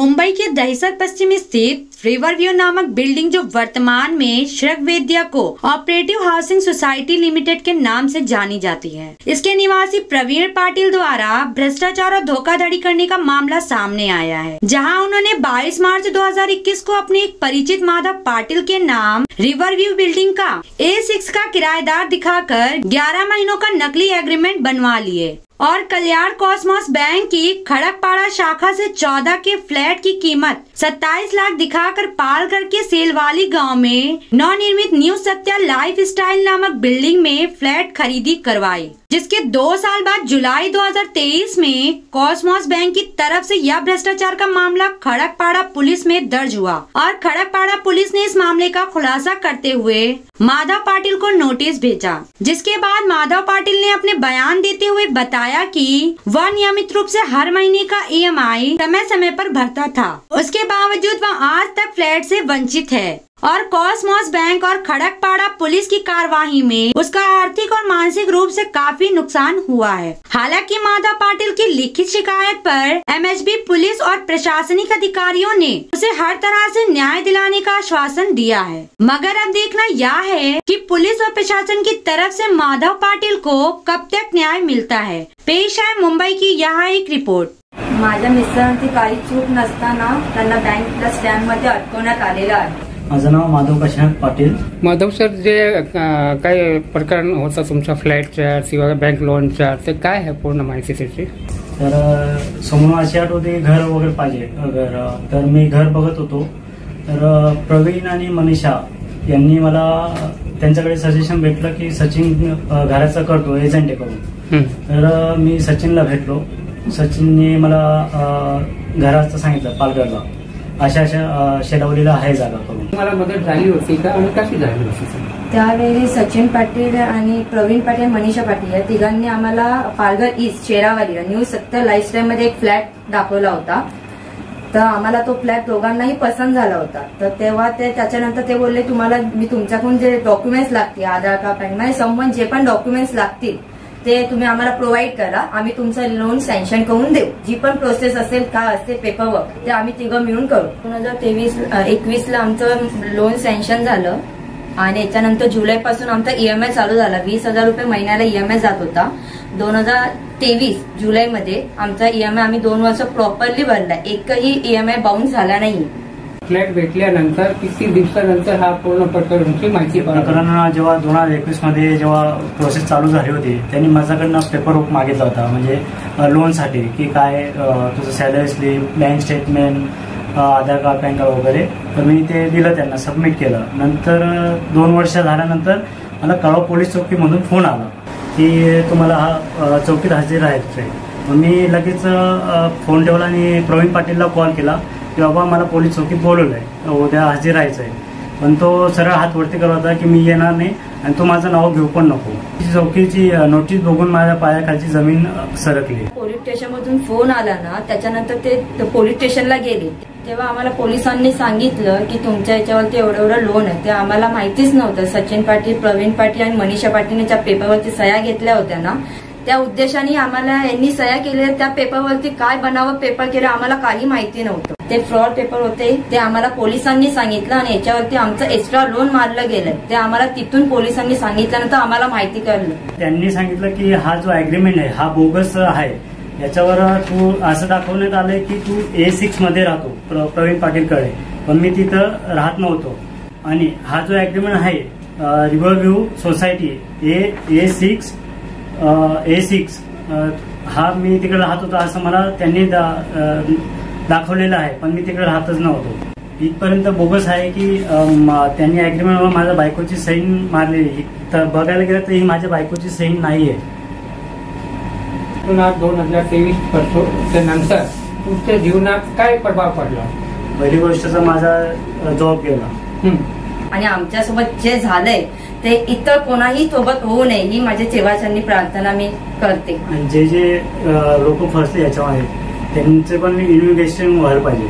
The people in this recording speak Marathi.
मुंबई के दहिसर पश्चिम स्थित रिवरव्यू नामक बिल्डिंग जो वर्तमान में श्रगवेदिया co operative housing society limited के नाम से जानी जाती है। इसके निवासी प्रवीण पाटिल द्वारा भ्रष्टाचार और धोखाधड़ी करने का मामला सामने आया है, जहां उन्होंने 22 मार्च 2021 को अपने एक परिचित माधव पाटिल के नाम रिवरव्यू बिल्डिंग का A6 का किराएदार दिखाकर 11 महीनों का नकली एग्रीमेंट बनवा लिए और कल्याण कॉस्मोस बैंक की खड़कपाड़ा शाखा से 14 के फ्लैट की कीमत 27 लाख दिखाकर पालगढ़ के सेलवाली गांव में नवनिर्मित न्यू सत्या लाइफ स्टाइल नामक बिल्डिंग में फ्लैट खरीदी करवाई, जिसके 2 साल बाद जुलाई 2023 में कॉस्मोस बैंक की तरफ से यह भ्रष्टाचार का मामला खड़कपाड़ा पुलिस में दर्ज हुआ और खड़कपाड़ा पुलिस ने इस मामले का खुलासा करते हुए माधव पाटिल को नोटिस भेजा, जिसके बाद माधव पाटिल ने अपने बयान देते हुए बताया कि वह नियमित रूप से हर महीने का EMI समय समय पर भरता था। उसके बावजूद वह आज तक फ्लैट से वंचित है और कॉस्मोस बैंक और खड़कपाड़ा पुलिस की कार्यवाही में उसका आर्थिक और मानसिक रूप से काफी नुकसान हुआ है। हालांकि माधव पाटिल की लिखित शिकायत पर MHB पुलिस और प्रशासनिक अधिकारियों ने उसे हर तरह से न्याय दिलाने का आश्वासन दिया है, मगर अब देखना यह है कि पुलिस और प्रशासन की तरफ से माधव पाटिल को कब तक न्याय मिलता है। पेश है मुंबई की यहाँ एक रिपोर्ट। माझ्या मिस्टरांची काही चूक नसताना त्यांना बँक स्टॅम्प मध्ये अटकवण्यात आलेलं आहे। माझं नाव माधव काशीनाथ पाटील। माधव सर, जे काय प्रकरण होता तुमच्या फ्लॅटच्या किंवा बँक लोनच्या, ते काय आहे पूर्ण माहिती त्याची? तर समोर अशी आठ होती घर वगैरे पाहिजे घर, तर मी घर बघत होतो, तर प्रवीण आणि मनीषा यांनी मला त्यांच्याकडे सजेशन भेटलं की सचिन घराचं करतो एजंट करून, तर मी सचिनला भेटलो। सचिनने मला घराचं सांगितलं पालघरला अशा शेलावलीला आहे जागा करून। मला मदत झाली होती का आणि कशी झाली होती? त्यावेळी सचिन पाटील आणि प्रवीण पाटील, मनीषा पाटील या तिघांनी आम्हाला पालघर ईस्ट शेरावालीला न्यू सत्या लाईफस्टाईल मध्ये एक फ्लॅट दाखवला होता, तर आम्हाला तो फ्लॅट दोघांनाही पसंत झाला होता। तर तेव्हा त्याच्यानंतर ते बोलले तुम्हाला मी तुमच्याकडून जे डॉक्युमेंट्स लागतील, आधार कार्ड, पॅन कार्ड, संबंध जे पण डॉक्युमेंट्स लागतील ते तुम्ही आम्हाला प्रोव्हाइड करा, आम्ही तुमचं लोन सँक्शन करून देऊ। जी पण प्रोसेस असेल काय असेल पेपरवर्क ते आम्ही तिघं मिळून करू। 2021 ला आमचं लोन सँक्शन झालं आणि याच्यानंतर जुलैपासून आमचा EMI चालू झाला। 20,000 रुपये महिन्याला EMI जात होता। 2023 जुलैमध्ये आमचा EMI आम्ही 2 वर्ष प्रॉपरली भरला, एकही EMI बाउन्स झाला नाही। फ्लॅट भेटल्यानंतर किती दिवसानंतर हा पूर्ण प्रकरणाची माहिती प्रकरण जेव्हा 2021 मध्ये जेव्हा प्रोसेस चालू झाली होती, त्यांनी माझ्याकडनं पेपरवर्क मागितला होता, म्हणजे लोनसाठी की काय तुझं सॅलरी स्लिप, बँक स्टेटमेंट, आधार कार्ड, पॅन कार्ड वगैरे, तर मी ते दिलं, त्यांना सबमिट केलं। नंतर 2 वर्ष झाल्यानंतर मला कळवा पोलीस चौकीमधून फोन आला की तुम्हाला हा चौकीत हजर राहायचं आहे। मी लगेच फोन ठेवला आणि प्रवीण पाटीलला कॉल केला की बाबा मला पोलीस चौकीत बोलवलंय, उद्या हजर राहायचंय, पण तो सरळ हात वरती करत होता की मी येणार नाही आणि तू माझं नाव घेऊ पण नको। चौकीची नोटीस बघून माझ्या पायाखालची जमीन सरकली। पोलीस स्टेशन मधून फोन आला ना, त्याच्यानंतर ते पोलीस स्टेशनला गेले, तेव्हा आम्हाला पोलिसांनी सांगितलं की तुमच्या याच्यावरती एवढं लोन आहे। ते आम्हाला माहितीच नव्हतं। सचिन पाटील, प्रवीण पाटील आणि मनीषा पाटीलने ज्या पेपरवरती सह्या घेतल्या होत्या ना, त्या उद्देशाने आम्हाला यांनी सह्या केल्या, त्या पेपरवरती काय बनावं पेपर केलं आम्हाला काही माहिती नव्हतं। ते फ्रॉड पेपर होते, ते आम्हाला पोलिसांनी सांगितलं आणि याच्यावरती आमचं एक्स्ट्रा लोन मारलं गेलं, ते आम्हाला तिथून पोलिसांनी सांगितल्यानंतर आम्हाला माहिती कळलं। त्यांनी सांगितलं की हा जो अग्रीमेंट आहे हा बोगस आहे, याच्यावर तू असं दाखवण्यात आलंय की तू A6 मध्ये राहतो प्रवीण पाटीलकडे, पण मी तिथं राहत नव्हतो आणि हा जो अग्रीमेंट आहे रिव्हरव्यू सोसायटी A6 हा मी तिकडे राहत होतो असं मला त्यांनी दाखवलेलं आहे, पण मी तिकडे राहतच नव्हतो। इथपर्यंत बोगस आहे की त्यांनी अग्रीमेंटवर माझ्या बायकोची सही मारलेली, तर बघायला गेलं तर ही माझ्या बायकोची सही नाहीये। 2023 करतो, त्यानंतर तुमच्या जीवनात काय प्रभाव पडला? पहिली गोष्टचा माझा जॉब गेला आणि आमच्यासोबत जे झालंय ते इतर कोणाही सोबत होऊ नये ही माझ्या सेवाचरणी प्रार्थना मी करते। आणि जे लोक फसले याच्यामध्ये त्यांचे पण इन्व्हेस्टिगेशन व्हायला पाहिजे।